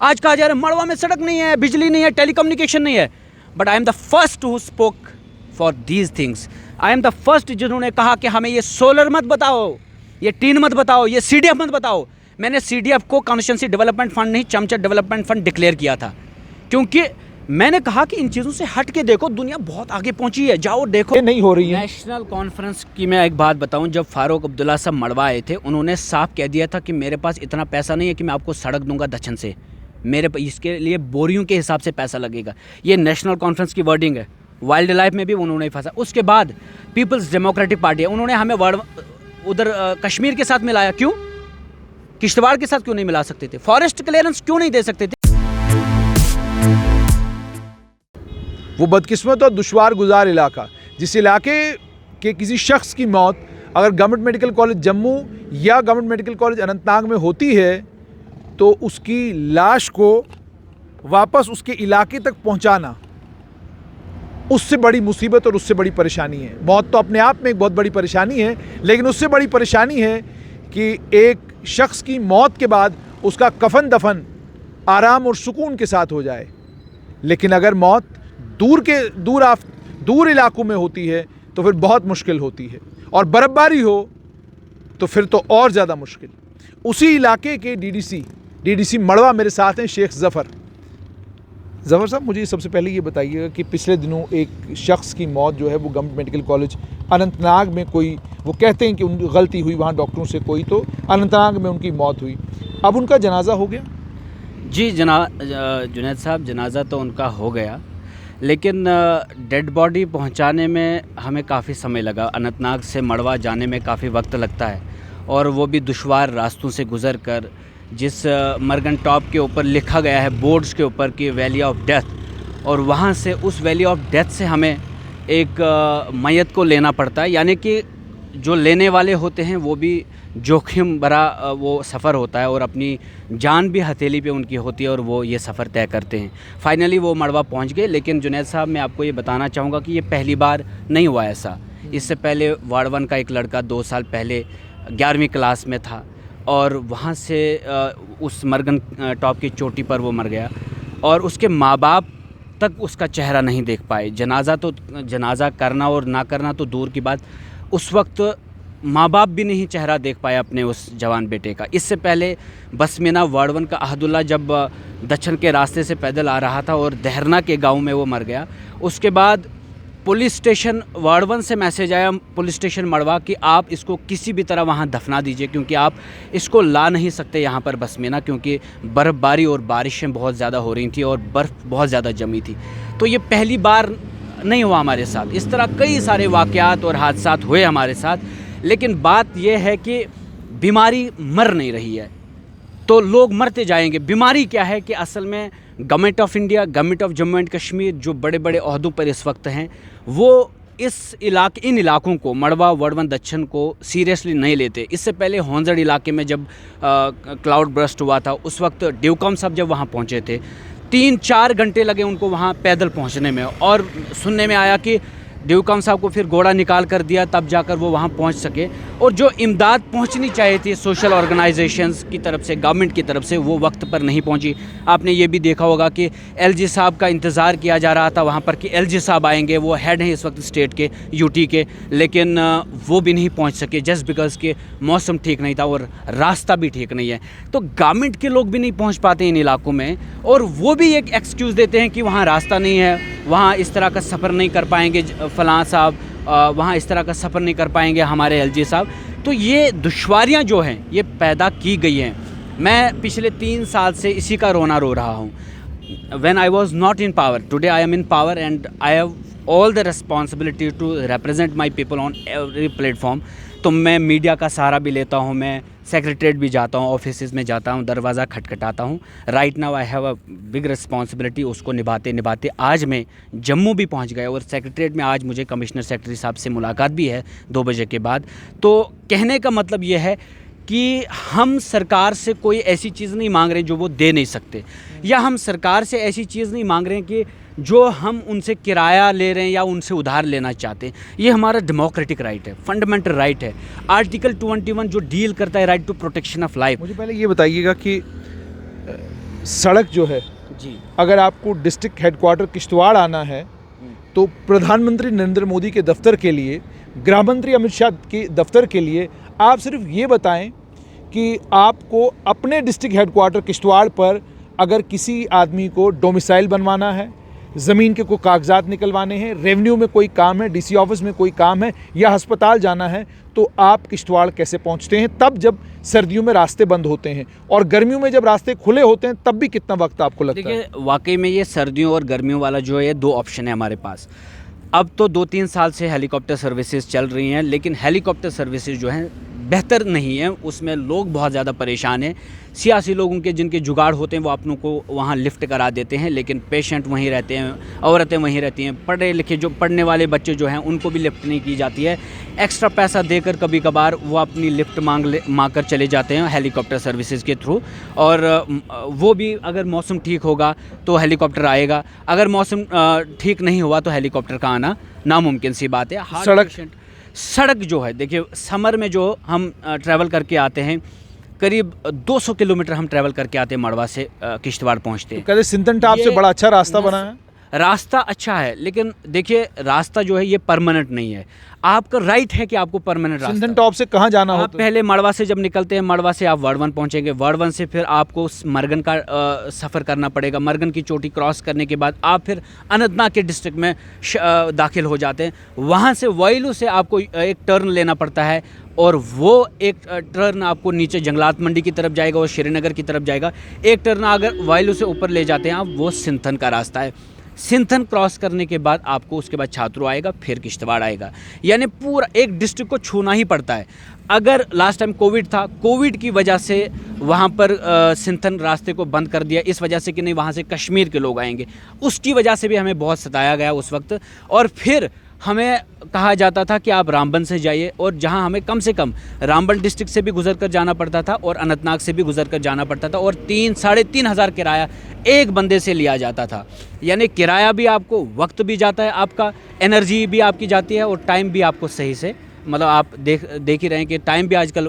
आज कहा जा रहा है मड़वा में सड़क नहीं है, बिजली नहीं है, टेलीकम्युनिकेशन नहीं है। But I am the first who spoke for these things. I am the first जिन्होंने कहा कि हमें ये सोलर मत बताओ, ये टीन मत बताओ, ये CDF मत बताओ। मैंने CDF को कॉन्स्टिट्यूंसी डेवलपमेंट फंड नहीं, चमचा डेवलपमेंट फंड डिक्लेयर किया था, क्योंकि मैंने कहा कि इन चीज़ों से हट के देखो, दुनिया बहुत आगे पहुंची है, जाओ देखो। ये नहीं हो रही है। नेशनल कॉन्फ्रेंस की मैं एक बात बताऊं, जब फारूक अब्दुल्ला साहब मड़वा आए थे, उन्होंने साफ कह दिया था कि मेरे पास इतना पैसा नहीं है कि मैं आपको सड़क दूंगा दक्षिण से, मेरे इसके लिए बोरियों के हिसाब से पैसा लगेगा। ये नेशनल कॉन्फ्रेंस की वर्डिंग है। वाइल्ड लाइफ में भी उन्होंने फंसा। उसके बाद पीपल्स डेमोक्रेटिक पार्टी है, उन्होंने हमें उधर कश्मीर के साथ मिलाया। क्यों? किश्तवाड़ के साथ क्यों नहीं मिला सकते थे? फॉरेस्ट क्लियरेंस क्यों नहीं दे सकते थे? वो बदकिस्मत और दुश्वार गुजार इलाका, जिस इलाके के किसी शख्स की मौत अगर गवर्नमेंट मेडिकल कॉलेज जम्मू या गवर्नमेंट मेडिकल कॉलेज अनंतनाग में होती है तो उसकी लाश को वापस उसके इलाके तक पहुंचाना उससे बड़ी मुसीबत और उससे बड़ी परेशानी है। मौत तो अपने आप में एक बहुत बड़ी परेशानी है, लेकिन उससे बड़ी परेशानी है कि एक शख्स की मौत के बाद उसका कफन दफन आराम और सुकून के साथ हो जाए। लेकिन अगर मौत दूर इलाकों में होती है तो फिर बहुत मुश्किल होती है, और बर्फबारी हो तो फिर तो और ज़्यादा मुश्किल। उसी इलाके के डीडीसी मड़वा मेरे साथ हैं शेख ज़फ़र साहब। मुझे सबसे पहले ये बताइएगा कि पिछले दिनों एक शख्स की मौत जो है वो गवर्नमेंट मेडिकल कॉलेज अनंतनाग में, कोई वो कहते हैं कि उनकी गलती हुई वहाँ डॉक्टरों से, कोई तो अनंतनाग में उनकी मौत हुई, अब उनका जनाजा हो गया? जी जुनैद साहब, जनाजा तो उनका हो गया, लेकिन डेड बॉडी पहुंचाने में हमें काफ़ी समय लगा। अनंतनाग से मड़वा जाने में काफ़ी वक्त लगता है, और वो भी दुश्वार रास्तों से गुज़र कर, जिस मरगन टॉप के ऊपर लिखा गया है बोर्ड्स के ऊपर कि वैली ऑफ डेथ, और वहाँ से उस वैली ऑफ डेथ से हमें एक मैयत को लेना पड़ता है। यानी कि जो लेने वाले होते हैं वो भी जोखिम भरा वो सफ़र होता है, और अपनी जान भी हथेली पे उनकी होती है, और वो ये सफ़र तय करते हैं। फाइनली वो मड़वा पहुंच गए। लेकिन जुनैद साहब, मैं आपको ये बताना चाहूँगा कि ये पहली बार नहीं हुआ ऐसा। इससे पहले वार्ड 1 का एक लड़का 2 साल पहले 11वीं क्लास में था, और वहाँ से उस मरगन टॉप की चोटी पर वो मर गया, और उसके माँ बाप तक उसका चेहरा नहीं देख पाए। जनाजा करना और ना करना तो दूर की बात, उस वक्त माँ बाप भी नहीं चेहरा देख पाए अपने उस जवान बेटे का। इससे पहले बसमेना वार्ड 1 का अहदुल्ला जब दक्षिण के रास्ते से पैदल आ रहा था और दहरना के गांव में वो मर गया। उसके बाद पुलिस स्टेशन वार्ड 1 से मैसेज आया, पुलिस स्टेशन मड़वा, कि आप इसको किसी भी तरह वहाँ दफना दीजिए, क्योंकि आप इसको ला नहीं सकते यहाँ पर बसमेना, क्योंकि बर्फ़बारी और बारिशें बहुत ज़्यादा हो रही थी और बर्फ़ बहुत ज़्यादा जमी थी। तो ये पहली बार नहीं हुआ हमारे साथ। इस तरह कई सारे वाक़यात और हादसात हुए हमारे साथ, लेकिन बात यह है कि बीमारी मर नहीं रही है, तो लोग मरते जाएंगे। बीमारी क्या है कि असल में government of India, government of Jammu and Kashmir, जो बड़े बड़े ओहदों पर इस वक्त हैं, वो इन इलाकों को, मड़वा, वार्ड 1 दक्षिण को सीरियसली नहीं लेते। इससे पहले होंजड़ इलाके में जब क्लाउड बर्स्ट हुआ था, उस वक्त ड्यूकॉम साहब जब वहाँ पहुँचे थे, 3-4 घंटे लगे उनको वहाँ पैदल पहुँचने में, और सुनने में आया कि ड्यूकॉम साहब को फिर घोड़ा निकाल कर दिया, तब जाकर वो वहाँ पहुँच सके। और जो इमदाद पहुँचनी चाहिए थी सोशल ऑर्गेनाइजेशंस की तरफ से, गवर्नमेंट की तरफ से, वो वक्त पर नहीं पहुँची। आपने ये भी देखा होगा कि LG साहब का इंतज़ार किया जा रहा था वहाँ पर कि LG साहब आएंगे, वो हेड हैं इस वक्त स्टेट के, UT के, लेकिन वो भी नहीं पहुँच सके जस्ट बिकॉज़ कि मौसम ठीक नहीं था और रास्ता भी ठीक नहीं है। तो गवर्नमेंट के लोग भी नहीं पहुँच पाते इन इलाकों में, और वो भी एक एक्सक्यूज़ देते हैं कि वहाँ रास्ता नहीं है, वहाँ इस तरह का सफ़र नहीं कर पाएंगे फ़लाँ साहब, वहाँ इस तरह का सफ़र नहीं कर पाएंगे हमारे LG साहब। तो ये दुश्वारियाँ जो हैं ये पैदा की गई हैं। मैं पिछले 3 साल से इसी का रोना रो रहा हूँ। When I was not in power, today I am in power and I have all the responsibility to represent my people on every platform। तो मैं मीडिया का सहारा भी लेता हूँ, मैं सेक्रेटरीट भी जाता हूँ, ऑफिस में जाता हूँ, दरवाज़ा खटखटाता हूँ। Right now I have a big responsibility. उसको निभाते निभाते आज मैं जम्मू भी पहुँच गया, और सेक्रेटरीट में आज मुझे कमिश्नर सेक्रेटरी साहब से मुलाकात भी है 2 बजे के बाद। तो कहने का मतलब ये है कि हम सरकार से कोई ऐसी चीज़ नहीं मांग रहे जो वो दे नहीं सकते, या हम सरकार से ऐसी चीज़ नहीं मांग रहे हैं कि जो हम उनसे किराया ले रहे हैं या उनसे उधार लेना चाहते हैं। ये हमारा डेमोक्रेटिक राइट है, फंडामेंटल राइट है। आर्टिकल 21 जो डील करता है right to protection of life. मुझे पहले ये बताइएगा कि सड़क जो है, जी अगर आपको डिस्ट्रिक्ट हेडक्वार्टर किश्तवाड़ आना है तो प्रधानमंत्री नरेंद्र मोदी के दफ्तर के लिए, गृह मंत्री अमित शाह के दफ्तर के लिए आप सिर्फ ये बताएं कि आपको अपने डिस्ट्रिक्ट हेडक्वार्टर किश्तवाड़ पर अगर किसी आदमी को डोमिसाइल बनवाना है, ज़मीन के कोई कागजात निकलवाने हैं, रेवेन्यू में कोई काम है, डीसी ऑफिस में कोई काम है या अस्पताल जाना है, तो आप किश्तवाड़ कैसे पहुंचते हैं? तब जब सर्दियों में रास्ते बंद होते हैं और गर्मियों में जब रास्ते खुले होते हैं तब भी कितना वक्त आपको लगता है? देखिए, वाकई में ये सर्दियों और गर्मियों वाला जो है, ये दो ऑप्शन है हमारे पास। अब तो 2-3 साल से हेलीकॉप्टर सर्विसेज चल रही हैं, लेकिन हेलीकॉप्टर सर्विसेज जो हैं बेहतर नहीं है, उसमें लोग बहुत ज़्यादा परेशान हैं। सियासी लोगों के जिनके जुगाड़ होते हैं वो अपनों को वहाँ लिफ्ट करा देते हैं, लेकिन पेशेंट वहीं रहते हैं, औरतें वहीं रहती हैं, पढ़े लिखे जो पढ़ने वाले बच्चे जो हैं उनको भी लिफ्ट नहीं की जाती है। एक्स्ट्रा पैसा देकर कभी कभार वो अपनी लिफ्ट मांग कर चले जाते हैं हेलीकॉप्टर सर्विसेज के थ्रू, और वो भी अगर मौसम ठीक होगा तो हेलीकॉप्टर आएगा, अगर मौसम ठीक नहीं हुआ तो हेलीकॉप्टर का आना नामुमकिन सी बात है। सड़क जो है, देखिए समर में जो हम ट्रैवल करके आते हैं, करीब 200 किलोमीटर हम ट्रैवल करके आते हैं मड़वा से किश्तवाड़ पहुंचते हैं। कहते सिंथन टॉप से बड़ा अच्छा रास्ता बना है। रास्ता अच्छा है, लेकिन देखिए रास्ता जो है ये परमानेंट नहीं है। आपका राइट है कि आपको परमानेंट रास्ता, सिंथन टॉप से कहाँ जाना आप होता है? पहले मड़वा से जब निकलते हैं, मड़वा से आप वर्डवन पहुंचेंगे, वर्डवन से फिर आपको मरगन का सफ़र करना पड़ेगा। मरगन की चोटी क्रॉस करने के बाद आप फिर अनंतनाग के डिस्ट्रिक्ट में दाखिल हो जाते हैं। वहाँ से वाइलू से आपको एक टर्न लेना पड़ता है, और वो एक टर्न आपको नीचे जंगलात मंडी की तरफ जाएगा और श्रीनगर की तरफ जाएगा। एक टर्न अगर वाइलू से ऊपर ले जाते हैं आप, वो सिंथन का रास्ता है। सिंथन क्रॉस करने के बाद आपको उसके बाद छात्रो आएगा, फिर किश्तवाड़ आएगा, यानी पूरा एक डिस्ट्रिक्ट को छूना ही पड़ता है। अगर लास्ट टाइम कोविड था, कोविड की वजह से वहाँ पर सिंथन रास्ते को बंद कर दिया, इस वजह से कि नहीं वहाँ से कश्मीर के लोग आएंगे, उसकी वजह से भी हमें बहुत सताया गया उस वक्त। और फिर हमें कहा जाता था कि आप रामबन से जाइए, और जहां हमें कम से कम रामबन डिस्ट्रिक्ट से भी गुजर कर जाना पड़ता था और अनंतनाग से भी गुजर कर जाना पड़ता था, और 3-3.5 हज़ार किराया एक बंदे से लिया जाता था। यानी किराया भी आपको, वक्त भी जाता है आपका, एनर्जी भी आपकी जाती है, और टाइम भी आपको सही से, मतलब आप देख ही रहे हैं कि टाइम भी आजकल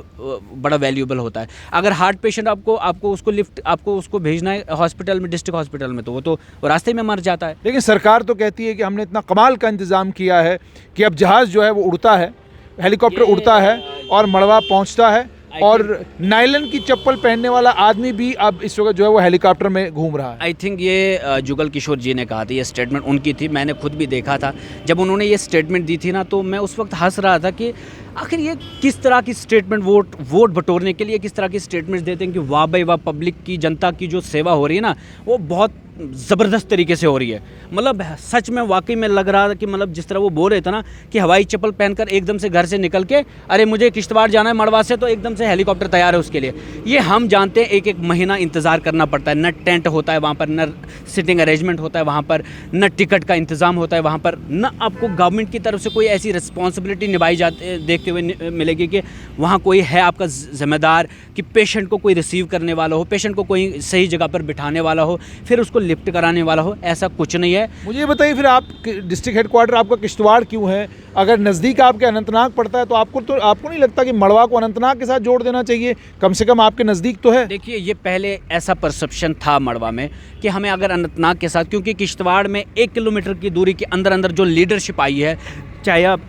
बड़ा वैल्यूएबल होता है। अगर हार्ट पेशेंट आपको उसको भेजना है हॉस्पिटल में, डिस्ट्रिक्ट हॉस्पिटल में, तो वो रास्ते में मर जाता है। लेकिन सरकार तो कहती है कि हमने इतना कमाल का इंतज़ाम किया है कि अब जहाज़ जो है वो उड़ता है, हेलीकॉप्टर उड़ता है और मड़वा पहुंचता है, और नायलन की चप्पल पहनने वाला आदमी भी अब इस वक्त जो है वो हेलीकॉप्टर में घूम रहा है। आई थिंक ये जुगल किशोर जी ने कहा था, ये स्टेटमेंट उनकी थी, मैंने खुद भी देखा था। जब उन्होंने ये स्टेटमेंट दी थी ना, तो मैं उस वक्त हंस रहा था कि आखिर ये किस तरह की स्टेटमेंट, वोट बटोरने के लिए किस तरह की स्टेटमेंट देते हैं कि वाह भाई वाह, पब्लिक की, जनता की जो सेवा हो रही है ना, वो बहुत ज़बरदस्त तरीके से हो रही है। मतलब सच में वाकई में लग रहा था कि मतलब जिस तरह वो बोल रहे थे ना कि हवाई चप्पल पहनकर एकदम से घर से निकल के, अरे मुझे किश्तवाड़ जाना है मड़वा से, तो एकदम से हेलीकॉप्टर तैयार है उसके लिए। ये हम जानते हैं, एक महीना इंतज़ार करना पड़ता है, न टेंट होता है वहाँ पर, न सिटिंग अरेंजमेंट होता है वहाँ पर, न टिकट का इंतज़ाम होता है वहाँ पर, न आपको गवर्नमेंट की तरफ से कोई ऐसी रिस्पॉन्सिबिलिटी निभाई जाती देखते हुए मिलेगी कि वहाँ कोई है आपका ज़िम्मेदार, कि पेशेंट को कोई रिसीव करने वाला हो, पेशेंट को कोई सही जगह पर बिठाने वाला हो, फिर उसको लिफ्ट कराने वाला हो। ऐसा कुछ नहीं है। मुझे ये बताइए, फिर आप डिस्ट्रिक्ट हेडक्वार्टर आपका किश्तवाड़ क्यों है? अगर नज़दीक आपके अनंतनाग पड़ता है तो आपको नहीं लगता कि मड़वा को अनंतनाग के साथ जोड़ देना चाहिए? कम से कम आपके नज़दीक तो है। देखिए, ये पहले ऐसा परसेप्शन था मड़वा में कि हमें अगर अनंतनाग के साथ, क्योंकि किश्तवाड़ में 1 किलोमीटर की दूरी के अंदर जो लीडरशिप आई है, चाहे आप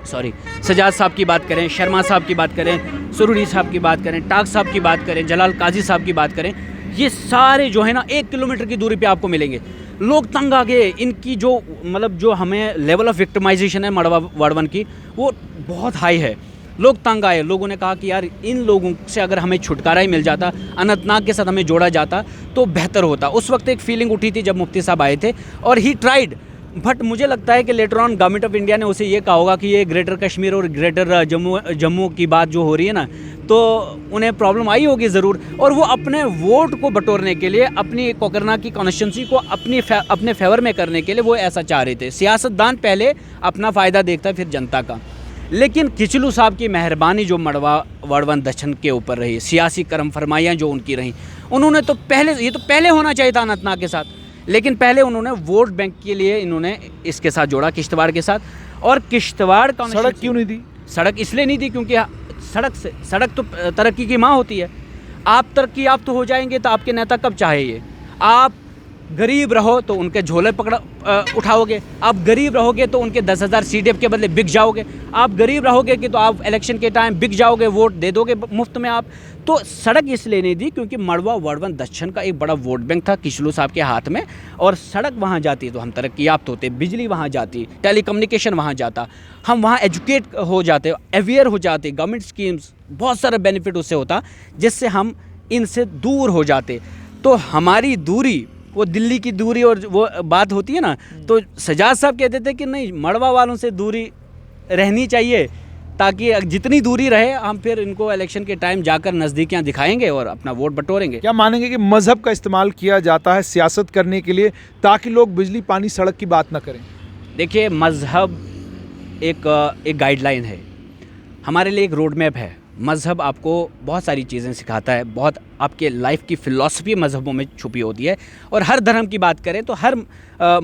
सजाद साहब की बात करें, शर्मा साहब की बात करें, सुरूरी साहब की बात करें, टाक साहब की बात करें, जलाल काजी साहब की बात करें, ये सारे जो है ना 1 किलोमीटर की दूरी पे आपको मिलेंगे। लोग तंग आ गए, इनकी जो मतलब जो हमें लेवल ऑफ विक्टिमाइजेशन है मड़वा वर्डवन की, वो बहुत हाई है। लोग तंग आए, लोगों ने कहा कि यार इन लोगों से अगर हमें छुटकारा ही मिल जाता, अनंतनाग के साथ हमें जोड़ा जाता तो बेहतर होता। उस वक्त एक फीलिंग उठी थी जब मुफ्ती साहब आए थे, और ही ट्राइड, बट मुझे लगता है कि later on government of India ने उसे ये कहा होगा कि ये ग्रेटर कश्मीर और ग्रेटर जम्मू की बात जो हो रही है ना, तो उन्हें प्रॉब्लम आई होगी ज़रूर, और वो अपने वोट को बटोरने के लिए, अपनी कोकरना की कॉन्स्टिट्यूंसी को अपने फेवर में करने के लिए वो ऐसा चाह रहे थे। सियासतदान पहले अपना फ़ायदा देखता है, फिर जनता का। लेकिन किचलू साहब की मेहरबानी जो मड़वा वर्डवन दक्षिण के ऊपर रही, सियासी करम फरमाइयाँ जो उनकी रहीं, उन्होंने तो पहले होना चाहिए था अनंतनाग के साथ, लेकिन पहले उन्होंने वोट बैंक के लिए इन्होंने इसके साथ जोड़ा, किश्तवाड़ के साथ। और किश्तवाड़ का सड़क क्यों नहीं दी? सड़क इसलिए नहीं दी क्योंकि सड़क तो तरक्की की माँ होती है। आप तरक्की याफ्त हो जाएंगे तो आपके नेता कब चाहे ये? आप गरीब रहो तो उनके झोले उठाओगे, आप गरीब रहोगे तो उनके 10,000 CDF के बदले बिक जाओगे, आप गरीब रहोगे कि तो आप इलेक्शन के टाइम बिक जाओगे, वोट दे दोगे मुफ्त में आप। तो सड़क इसलिए नहीं दी क्योंकि मड़वा वर्धमान दक्षिण का एक बड़ा वोट बैंक था किशलू साहब के हाथ में, और सड़क वहाँ जाती तो हम तरक्की याफ्त होते, बिजली वहाँ जाती, टेलीकम्युनिकेशन वहाँ जाता, हम वहाँ एजुकेट हो जाते, अवेयर हो जाते, गवर्नमेंट स्कीम्स बहुत सारा बेनिफिट उससे होता जिससे हम इनसे दूर हो जाते। तो हमारी दूरी, वो दिल्ली की दूरी और वो बात होती है ना, तो सजाद साहब कहते थे कि नहीं, मड़वा वालों से दूरी रहनी चाहिए ताकि जितनी दूरी रहे हम फिर इनको इलेक्शन के टाइम जाकर नज़दीकियाँ दिखाएंगे और अपना वोट बटोरेंगे। क्या मानेंगे कि मज़हब का इस्तेमाल किया जाता है सियासत करने के लिए ताकि लोग बिजली पानी सड़क की बात ना करें? देखिए, मज़हब एक गाइडलाइन है, हमारे लिए एक रोड मैप है। मज़हब आपको बहुत सारी चीज़ें सिखाता है, बहुत आपके लाइफ की फ़िलॉसफी मज़हबों में छुपी होती है, और हर धर्म की बात करें तो हर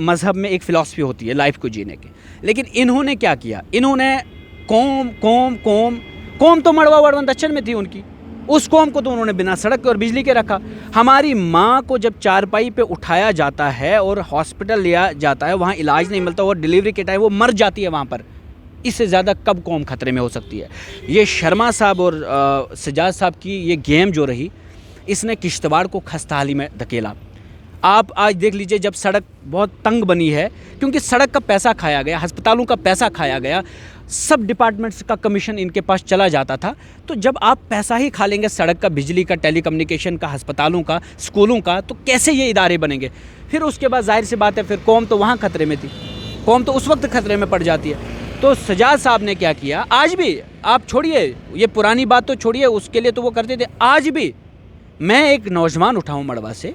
मज़हब में एक फ़िलॉसफी होती है लाइफ को जीने की। लेकिन इन्होंने क्या किया, इन्होंने कौम तो मड़वा वर्धमान दक्षिण में थी उनकी, उस कौम को तो उन्होंने बिना सड़क और बिजली के रखा। हमारी माँ को जब चारपाई पे उठाया जाता है और हॉस्पिटल लिया जाता है, वहाँ इलाज नहीं मिलता और डिलीवरी के टाइम वो मर जाती है वहाँ पर, इससे ज़्यादा कब कौम खतरे में हो सकती है? ये शर्मा साहब और सजाद साहब की ये गेम जो रही, इसने किश्तवाड़ को खस्ताहाली में धकेला। आप आज देख लीजिए, जब सड़क बहुत तंग बनी है क्योंकि सड़क का पैसा खाया गया, अस्पतालों का पैसा खाया गया, सब डिपार्टमेंट्स का कमीशन इनके पास चला जाता था। तो जब आप पैसा ही खा लेंगे सड़क का, बिजली का, टेलीकम्युनिकेशन का, अस्पतालों का, स्कूलों का, तो कैसे ये इदारे बनेंगे? फिर उसके बाद जाहिर सी बात है, फिर कौम तो वहाँ खतरे में थी, कौम तो उस वक्त खतरे में पड़ जाती है। तो सजाद साहब ने क्या किया, आज भी आप छोड़िए, ये पुरानी बात तो छोड़िए, उसके लिए तो वो करते थे, आज भी मैं एक नौजवान उठा हूँ मड़वा से,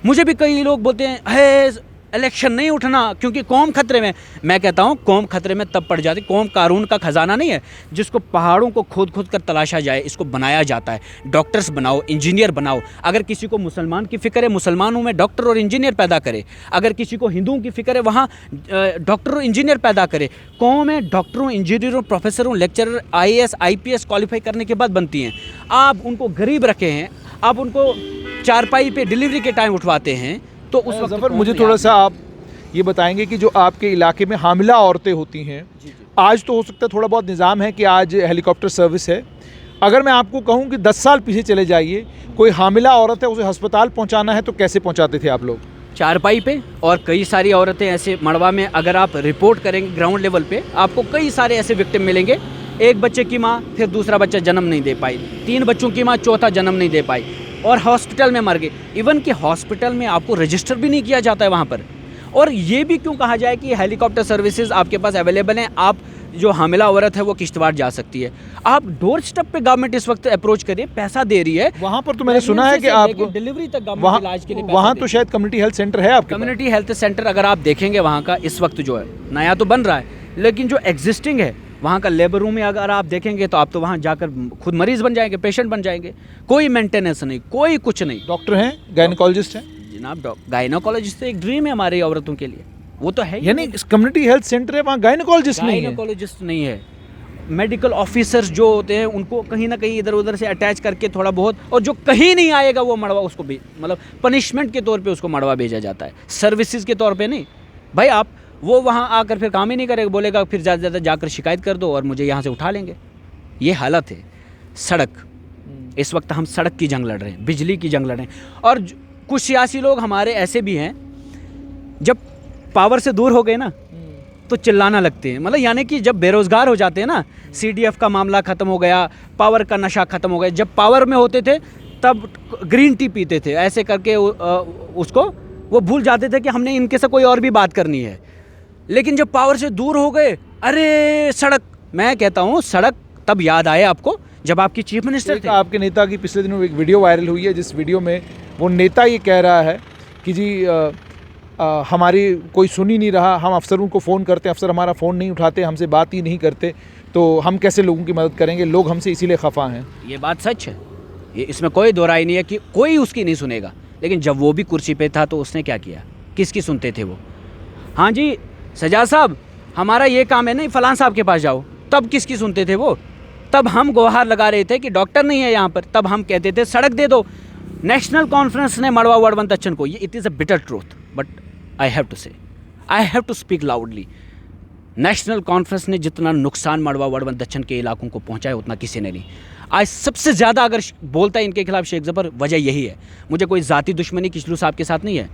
मुझे भी कई लोग बोलते हैं है इलेक्शन नहीं उठना क्योंकि कौम खतरे में। मैं कहता हूँ कौम खतरे में तब पड़ जाती, कौम कानून का खजाना नहीं है जिसको पहाड़ों को खोद कर तलाशा जाए, इसको बनाया जाता है। डॉक्टर्स बनाओ, इंजीनियर बनाओ। अगर किसी को मुसलमान की फ़िक्र है, मुसलमानों में डॉक्टर और इंजीनियर पैदा करे। अगर किसी को हिंदुओं की फ़िक्र है, वहाँ डॉक्टर और इंजीनियर पैदा करे। कौम में डॉक्टरों, इंजीनियरों, प्रोफेसरों, लेक्चरर, IAS IPS क्वालिफाई करने के बाद बनती हैं। आप उनको गरीब रखे हैं, आप उनको चारपाई पे डिलीवरी के टाइम उठवाते हैं, तो उस वक्त ज़फ़र, मुझे थोड़ा सा आप ये बताएंगे कि जो आपके इलाके में हामिला औरतें होती हैं, आज तो हो सकता है थोड़ा बहुत निज़ाम है कि आज हेलीकॉप्टर सर्विस है, अगर मैं आपको कहूँ कि 10 साल पीछे चले जाइए, कोई हामिला औरत है, उसे अस्पताल पहुँचाना है तो कैसे पहुँचाते थे आप लोग? चारपाई पे। और कई सारी औरतें ऐसे मड़वा में, अगर आप रिपोर्ट करेंगे ग्राउंड लेवल पे, आपको कई सारे ऐसे विक्टिम मिलेंगे। एक बच्चे की माँ फिर दूसरा बच्चा जन्म नहीं दे पाई, 3 बच्चों की माँ चौथा जन्म नहीं दे पाई और हॉस्पिटल में मर गई। इवन कि हॉस्पिटल में आपको रजिस्टर भी नहीं किया जाता है वहाँ पर। और ये भी क्यों कहा जाए कि हेलीकॉप्टर सर्विसेज आपके पास अवेलेबल हैं, आप जो हामिला औरत है वो किश्तवाड़ जा सकती है। आप डोर स्टेप पे गवर्नमेंट इस वक्त अप्रोच करिए, पैसा दे रही है वहाँ पर। तो मैंने सुना है कि आपको डिलीवरी तक गवर्नमेंट इलाज के लिए वहाँ तो शायद कम्युनिटी हेल्थ सेंटर है आपके? कम्युनिटी हेल्थ सेंटर अगर आप देखेंगे वहाँ का इस वक्त जो है, नया तो बन रहा है लेकिन जो एग्जिस्टिंग है वहाँ का लेबर रूम में अगर आप देखेंगे तो आप तो वहाँ जाकर खुद मरीज बन जाएंगे, पेशेंट बन जाएंगे। कोई मेंटेनेंस नहीं, कोई कुछ नहीं। डॉक्टर हैं, गायनोकोलॉजिस्ट हैं जनाब, गायनोकोलॉजिस्ट एक ड्रीम है हमारी औरतों के लिए, वो तो है। यानी कम्युनिटी हेल्थ सेंटर है, वहाँ गायनोकोलॉजिस्ट नहीं है? गायनोकोलॉजिस्ट नहीं है। मेडिकल ऑफिसर्स जो होते हैं उनको कहीं ना कहीं इधर उधर से अटैच करके थोड़ा बहुत, और जो कहीं नहीं आएगा वो मड़वा, उसको भी मतलब पनिशमेंट के तौर पे उसको मड़वा भेजा जाता है, सर्विसेज के तौर पे नहीं। भाई आप वो वहाँ आकर फिर काम ही नहीं करेगा, बोलेगा फिर ज़्यादा से ज़्यादा जाकर शिकायत कर दो और मुझे यहाँ से उठा लेंगे। ये हालत है। सड़क, इस वक्त हम सड़क की जंग लड़ रहे हैं, बिजली की जंग लड़ रहे हैं। और कुछ सियासी लोग हमारे ऐसे भी हैं, जब पावर से दूर हो गए ना तो चिल्लाना लगते हैं। मतलब यानी कि जब बेरोज़गार हो जाते हैं ना, CDF का मामला ख़त्म हो गया, पावर का नशा ख़त्म हो गया। जब पावर में होते थे तब ग्रीन टी पीते थे, ऐसे करके उसको वो भूल जाते थे कि हमने इनके से कोई और भी बात करनी है। लेकिन जब पावर से दूर हो गए, अरे सड़क, मैं कहता हूँ सड़क तब याद आए आपको जब आपकी चीफ मिनिस्टर थे। आपके नेता की पिछले दिनों एक वीडियो वायरल हुई है, जिस वीडियो में वो नेता ये कह रहा है कि जी हमारी कोई सुन ही नहीं रहा, हम अफसरों को फ़ोन करते हैं, अफसर हमारा फ़ोन नहीं उठाते, हमसे बात ही नहीं करते, तो हम कैसे लोगों की मदद करेंगे, लोग हमसे इसीलिए खफा हैं। ये बात सच है, ये इसमें कोई दो राय नहीं है कि कोई उसकी नहीं सुनेगा। लेकिन जब वो भी कुर्सी पे था तो उसने क्या किया, किसकी सुनते थे वो? हाँ जी सजाद साहब, हमारा ये काम है, नहीं फलां साहब के पास जाओ, तब किसकी सुनते थे वो? तब हम गुहार लगा रहे थे कि डॉक्टर नहीं है यहाँ पर, तब हम कहते थे सड़क दे दो। नेशनल कॉन्फ्रेंस ने मड़वा वर्डवन दक्षिण को, ये it is a bitter truth, but I have to say, I have to speak loudly, National Conference ने जितना नुकसान मड़वा वर्डवन दक्षिण के इलाकों को पहुंचाया उतना किसी ने नहीं। आज सबसे ज़्यादा अगर बोलता है इनके खिलाफ शेख ज़फ़र, वजह यही है। मुझे कोई ज़ाती दुश्मनी किचलू साहब के साथ नहीं है।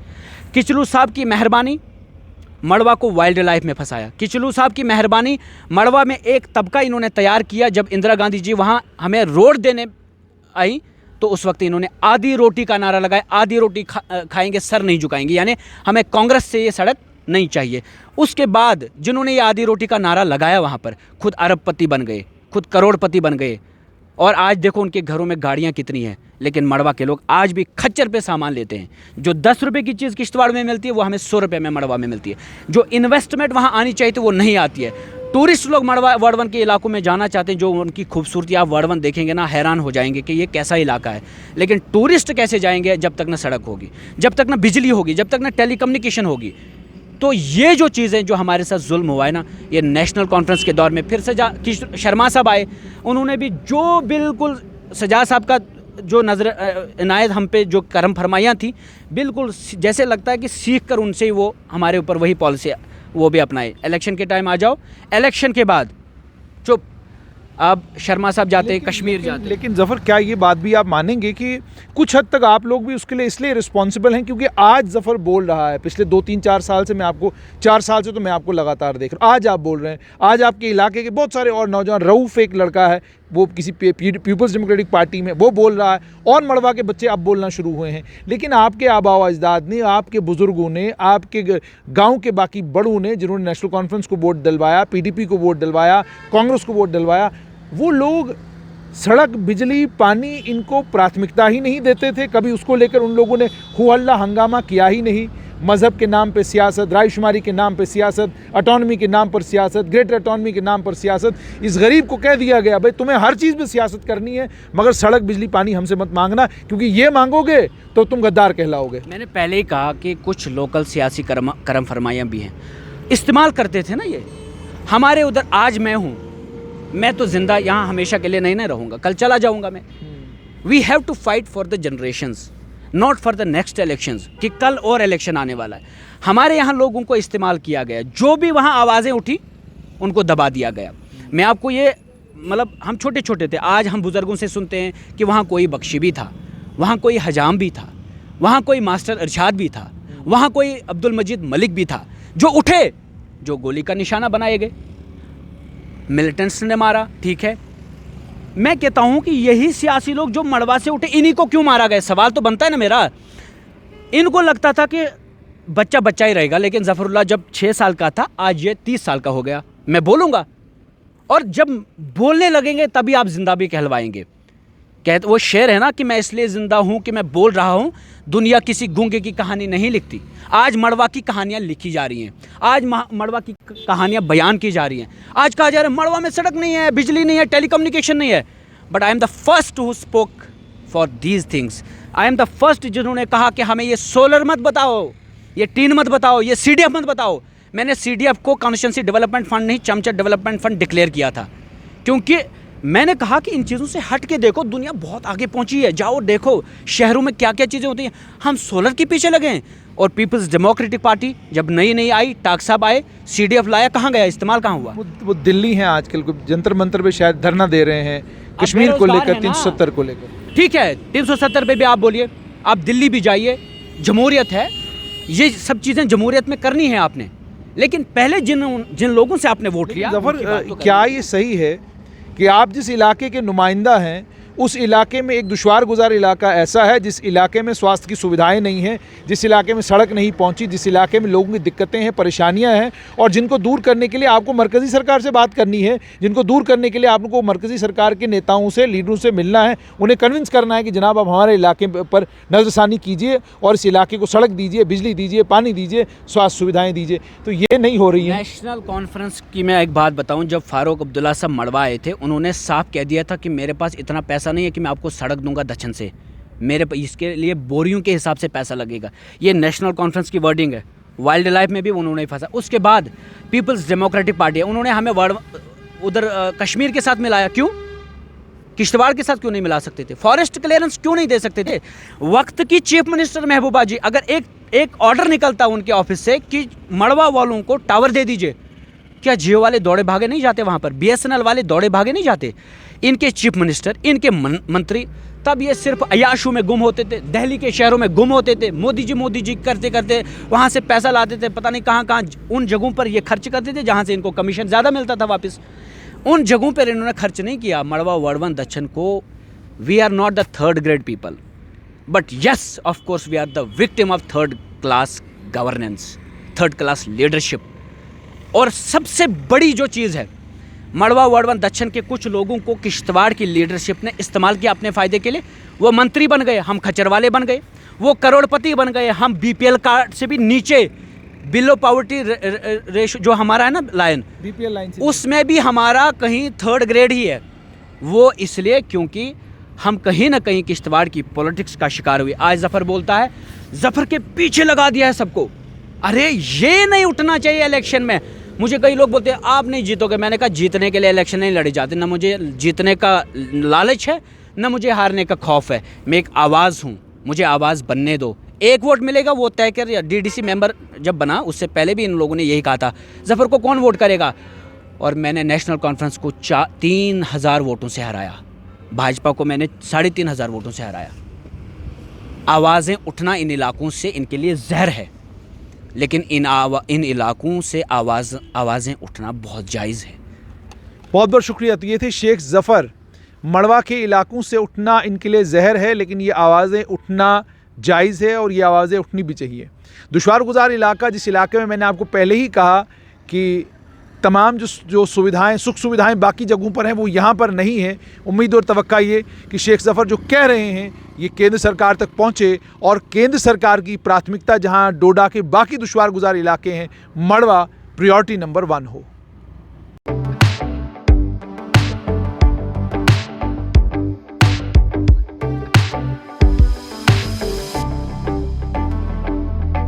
किचलू साहब की मेहरबानी मड़वा को वाइल्ड लाइफ में फंसाया। किचलू साहब की मेहरबानी, मड़वा में एक तबका इन्होंने तैयार किया। जब इंदिरा गांधी जी वहाँ हमें रोड देने आई तो उस वक्त इन्होंने आधी रोटी का नारा लगाया, आधी रोटी खाएंगे सर नहीं झुकाएंगे, यानी हमें कांग्रेस से ये सड़क नहीं चाहिए। उसके बाद जिन्होंने ये आधी रोटी का नारा लगाया वहाँ पर खुद अरबपति बन गए, खुद करोड़पति बन गए, और आज देखो उनके घरों में गाड़ियाँ कितनी हैं। लेकिन मड़वा के लोग आज भी खच्चर पे सामान लेते हैं। जो 10 रुपये की चीज़ किश्तवाड़ में मिलती है वो हमें 100 रुपये में मड़वा में मिलती है। जो इन्वेस्टमेंट वहाँ आनी चाहिए थी वो नहीं आती है। टूरिस्ट लोग मड़वा वर्डवन के इलाकों में जाना चाहते हैं, जो उनकी खूबसूरती आप वर्डवन देखेंगे ना हैरान हो जाएंगे कि ये कैसा इलाका है। लेकिन टूरिस्ट कैसे जाएंगे जब तक ना सड़क होगी, जब तक ना बिजली होगी, जब तक ना टेलीकम्युनिकेशन होगी। तो ये जो चीज़ें जो हमारे साथ जुल्म हुआ है ना, ये नेशनल कॉन्फ्रेंस के दौर में फिर से शर्मा साहब आए, उन्होंने भी जो बिल्कुल सजाद साहब का जो नज़र इनायत हम पे जो करम फरमाइयाँ थी, बिल्कुल जैसे लगता है कि सीख कर उनसे ही वो हमारे ऊपर वही पॉलिसी वो भी अपनाए। इलेक्शन के टाइम आ जाओ, इलेक्शन के बाद चुप। अब शर्मा साहब जाते हैं कश्मीर जाते हैं। लेकिन ज़फ़र क्या ये बात भी आप मानेंगे कि कुछ हद तक आप लोग भी उसके लिए इसलिए रिस्पॉन्सिबल हैं क्योंकि आज ज़फ़र बोल रहा है, पिछले 2-3-4 साल से मैं आपको 4 साल से तो मैं आपको लगातार देख रहा हूँ, आज आप बोल रहे हैं, आज आपके इलाके के बहुत सारे और नौजवान, रऊफ़ एक लड़का है वो किसी पीपल्स डेमोक्रेटिक पार्टी में वो बोल रहा है, और मड़वा के बच्चे अब बोलना शुरू हुए हैं। लेकिन आपके आबा व अजदाद ने, आपके बुज़ुर्गों ने, आपके गाँव के बाकी बड़ों ने जिन्होंने नेशनल कॉन्फ्रेंस को वोट दिलवाया, PDP को वोट दिलवाया, कांग्रेस को वोट दिलवाया, वो लोग सड़क, बिजली, पानी इनको प्राथमिकता ही नहीं देते थे। कभी उसको लेकर उन लोगों ने हो हल्ला हंगामा किया ही नहीं। मज़हब के नाम पे सियासत, रायशुमारी के नाम पे सियासत, ऑटोनॉमी के नाम पर सियासत, ग्रेटर ऑटोनॉमी के नाम पर सियासत। इस गरीब को कह दिया गया भाई तुम्हें हर चीज़ में सियासत करनी है, मगर सड़क, बिजली, पानी हमसे मत मांगना, क्योंकि ये मांगोगे तो तुम गद्दार कहलाओगे। मैंने पहले ही कहा कि कुछ लोकल सियासी करम फरमाइयाँ भी हैं, इस्तेमाल करते थे ना ये हमारे उधर। आज मैं तो ज़िंदा यहाँ हमेशा के लिए नहीं रहूँगा, कल चला जाऊँगा मैं। We have to fight for the generations, not for the next elections, कि कल और इलेक्शन आने वाला है। हमारे यहाँ लोगों को इस्तेमाल किया गया, जो भी वहाँ आवाज़ें उठी उनको दबा दिया गया। मैं आपको ये मतलब हम छोटे छोटे थे, आज हम बुज़ुर्गों से सुनते हैं कि वहाँ कोई बख्शी भी था, वहाँ कोई हजाम भी था, वहाँ कोई मास्टर इरशाद भी था, वहाँ कोई अब्दुल मजीद मलिक भी था, जो उठे, जो गोली का निशाना बनाए गए। मिलिटेंट्स ने मारा, ठीक है। मैं कहता हूं कि यही सियासी लोग जो मड़वा से उठे, इन्हीं को क्यों मारा गया? सवाल तो बनता है ना मेरा। इनको लगता था कि बच्चा बच्चा ही रहेगा, लेकिन ज़फ़रुल्लाह जब 6 साल का था, आज ये 30 साल का हो गया। मैं बोलूँगा, और जब बोलने लगेंगे तभी आप जिंदा भी कहलवाएंगे। कहते वो शेर है ना कि मैं इसलिए ज़िंदा हूँ कि मैं बोल रहा हूँ, दुनिया किसी गूंगे की कहानी नहीं लिखती। आज मड़वा की कहानियाँ लिखी जा रही हैं, आज मड़वा की कहानियाँ बयान की जा रही हैं। आज कहा जा रहा है मड़वा में सड़क नहीं है, बिजली नहीं है, टेलीकम्युनिकेशन नहीं है। But I am the first who spoke for these things. I am the first जिन्होंने कहा कि हमें ये सोलर मत बताओ, ये टीन मत बताओ, ये CDF मत बताओ। मैंने CDF को कॉन्स्टिट्यूंसी डेवलपमेंट फंड नहीं, चमचा डेवलपमेंट फंड डिक्लेयर किया था, क्योंकि मैंने कहा कि इन चीज़ों से हट के देखो, दुनिया बहुत आगे पहुंची है, जाओ देखो शहरों में क्या क्या चीज़ें होती हैं। हम सोलर के पीछे लगे हैं। और पीपल्स डेमोक्रेटिक पार्टी जब नई आई, टाक साहब आए, CDF लाया, कहाँ गया, इस्तेमाल कहाँ हुआ? वो दिल्ली हैं आजकल, जंतर मंतर पे शायद धरना दे रहे हैं कश्मीर को लेकर, 370 को लेकर। ठीक है, 370 पे भी आप बोलिए, आप दिल्ली भी जाइए, जमहूरियत है, ये सब चीज़ें जमहूरियत में करनी है आपने। लेकिन पहले जिन लोगों से आपने वोट लिया, ज़फ़र क्या ये सही है कि आप जिस इलाके के नुमाइंदा हैं, उस इलाके में एक दुश्वार गुजार इलाका ऐसा है जिस इलाके में स्वास्थ्य की सुविधाएं नहीं हैं, जिस इलाके में सड़क नहीं पहुंची, जिस इलाके में लोगों की दिक्कतें हैं, परेशानियां हैं, और जिनको दूर करने के लिए आपको मरकज़ी सरकार से बात करनी है, जिनको दूर करने के लिए आपको मरकज़ी सरकार के नेताओं से, लीडरों से मिलना है, उन्हें कन्विंस करना है कि जनाब आप हमारे इलाके पर नज़रसानी कीजिए और इस इलाके को सड़क दीजिए, बिजली दीजिए, पानी दीजिए, स्वास्थ्य सुविधाएँ दीजिए। तो ये नहीं हो रही है। नेशनल कॉन्फ्रेंस की मैं एक बात बताऊँ, जब फारूक अब्दुल्ला साहब मड़वा आए थे, उन्होंने साफ कह दिया था कि मेरे पास इतना पैसा नहीं है कि मैं आपको सड़क दूंगा दक्षिण से, मेरे इसके लिए बोरियों के हिसाब से पैसा लगेगा। ये नेशनल कॉन्फ्रेंस की वर्डिंग है। वाइल्ड लाइफ में भी उन्होंने फंसा। उसके बाद पीपल्स डेमोक्रेटिक पार्टी है, उन्होंने हमें उधर कश्मीर के साथ मिलाया। क्यों? किश्तवाड़ के साथ क्यों नहीं मिला सकते थे? फॉरेस्ट क्लियरेंस क्यों नहीं दे सकते थे? वक्त की चीफ मिनिस्टर महबूबा जी, अगर एक ऑर्डर निकलता उनके ऑफिस से कि मड़वा वालों को टावर दे दीजिए, क्या जियो वाले दौड़े भागे नहीं जाते वहाँ पर? बीएसएनएल वाले दौड़े भागे नहीं जाते? इनके चीफ मिनिस्टर, इनके मंत्री तब ये सिर्फ अयाशू में गुम होते थे, दिल्ली के शहरों में गुम होते थे, मोदी जी करते करते वहाँ से पैसा लाते थे, पता नहीं कहाँ उन जगहों पर ये खर्च करते थे जहाँ से इनको कमीशन ज़्यादा मिलता था वापस। उन जगहों पर इन्होंने खर्च नहीं किया। मड़वा वर्डवन दक्षिण को, we are not the third grade people, but yes of course we are the victim of third class governance, third class leadership. और सबसे बड़ी जो चीज़ है, मड़वा वर्डवन दक्षिण के कुछ लोगों को किश्तवाड़ की लीडरशिप ने इस्तेमाल किया अपने फ़ायदे के लिए। वो मंत्री बन गए, हम खच्चर वाले बन गए। वो करोड़पति बन गए, हम बीपीएल कार्ड से भी नीचे, बिलो पॉवर्टी रेशो जो हमारा है ना लाइन, बीपीएल लाइन, उसमें भी हमारा कहीं थर्ड ग्रेड ही है। वो इसलिए क्योंकि हम कहीं ना कहीं किश्तवाड़ की पॉलिटिक्स का शिकार हुए। आज जफ़र बोलता है, जफ़र के पीछे लगा दिया है सबको। अरे ये नहीं उठना चाहिए इलेक्शन में। मुझे कई लोग बोलते हैं आप नहीं जीतोगे। मैंने कहा जीतने के लिए इलेक्शन नहीं लड़े जाते, ना मुझे जीतने का लालच है, ना मुझे हारने का खौफ है। मैं एक आवाज़ हूँ, मुझे आवाज़ बनने दो। एक वोट मिलेगा वो तय कर। डीडीसी मेंबर जब बना उससे पहले भी इन लोगों ने यही कहा था, जफ़र को कौन वोट करेगा? और मैंने नेशनल कॉन्फ्रेंस को 3000 वोटों से हराया, भाजपा को मैंने 3500 वोटों से हराया। आवाज़ें उठना इन इलाकों से इनके लिए जहर है, लेकिन इन इलाकों से आवाज़ें उठना बहुत जायज़ है। बहुत बहुत शुक्रिया। तो ये थे शेख ज़फ़र। मड़वा के इलाकों से उठना इनके लिए जहर है, लेकिन ये आवाज़ें उठना जायज़ है और ये आवाज़ें उठनी भी चाहिए। दुश्वार गुजार इलाका, जिस इलाके में मैंने आपको पहले ही कहा कि तमाम जो सुविधाएं, सुख सुविधाएं बाकी जगहों पर हैं, वो यहाँ पर नहीं है। उम्मीद और तवक्का ये कि शेख ज़फ़र जो कह रहे हैं ये केंद्र सरकार तक पहुँचे और केंद्र सरकार की प्राथमिकता जहाँ डोडा के बाकी दुश्वार गुजार इलाके हैं, मड़वा प्रायोरिटी नंबर 1 हो।